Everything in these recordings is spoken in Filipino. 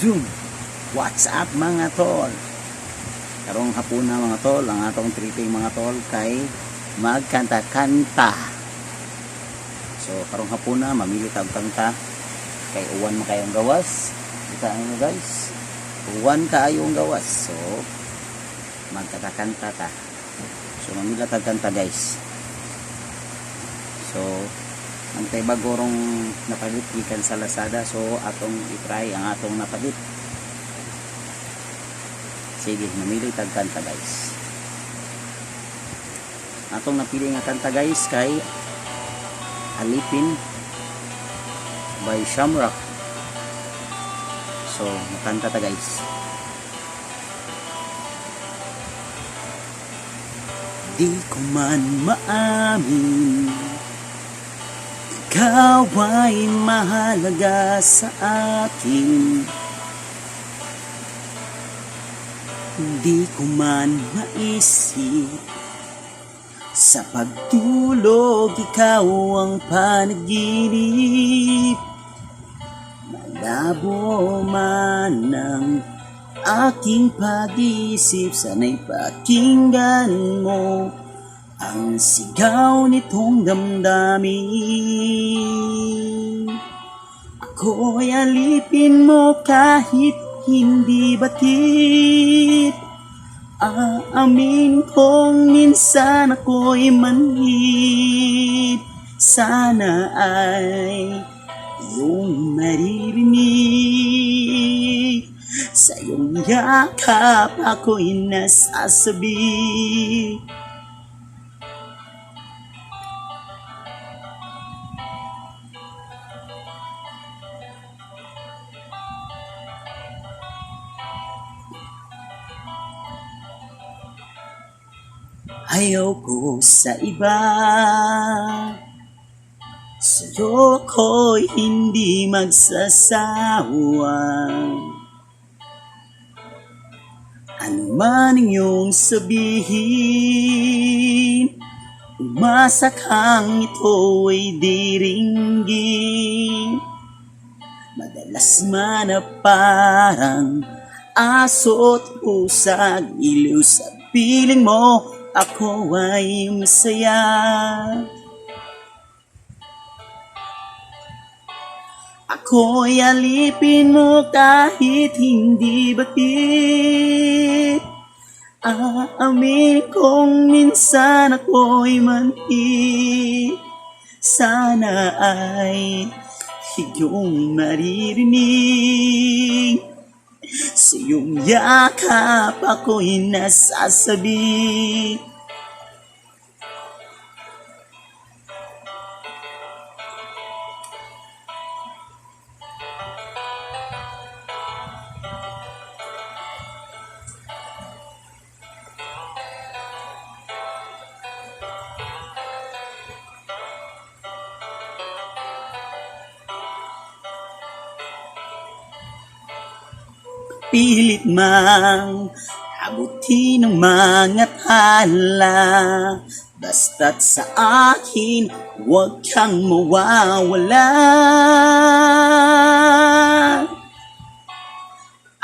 Zoom. What's up mga tol? Karong hapon na mga tol, ang atong tripping mga tol kay magkanta-kanta. So karong hapon na mamili tag kanta kay uwan man kayong gawas. Kita nyo guys, uwan kayong gawas. So magkanta-kanta ta. So mamili tag kanta guys. So ang tay bagorong napalit gikan sa Lazada, so atong i-try ang atong napalit. Sige, mamili tag kanta guys. Atong napili nga kanta guys kay Alipin by Shamrock. So makanta ta guys. Di ko man maamin, ikaw ay mahalaga sa akin. Hindi ko man maisip, sa pagtulog ikaw ang panaginip. Malabo man ang aking pag-isip, sana'y pakinggan mo ang sigaw nitong damdamin. Ako'y alipin mo kahit hindi batid. Aamin kong minsan ako'y manhid. Sana ay iyong maririnig. Sa iyong yakap ako'y nasasabi. Ayaw ko sa iba, sa'yo ko'y hindi magsasawa. Ano man ang iyong sabihin, umasa kang ito ay diringgin. Madalas man na parang aso't pusa, iliw sa piling mo, ako ay masaya. Ako'y alipin mo kahit hindi batid. Aamin kong minsan ako'y manhid. Sana ay iyong maririnig. Sa iyong yakap ako'y nasasabi. Pilit mang abutin ng mga tala, basta't sa akin huwag kang mawawala.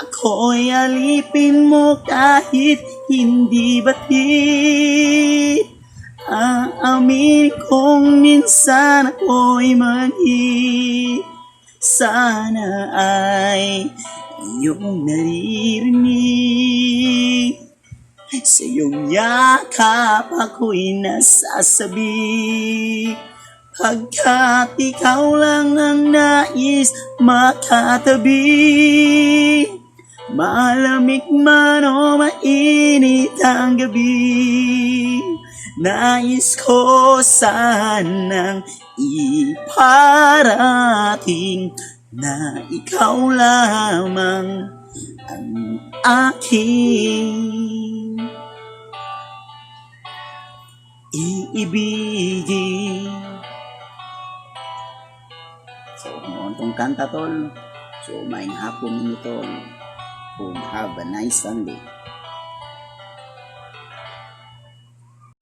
Ako'y alipin mo kahit hindi batid. Aamin kong minsan ako'y manhid. Sana ay iyong naririnig. Sa iyong yakap ako'y nasasabi. Pagkat ikaw lang ang nais makatabi. Malamig man o mainit ang gabi, nais ko sanang iparating na ikaw lamang ang aking iibigin. So, kung itong kanta tol, so maing hapon nito tol. Have a nice Sunday.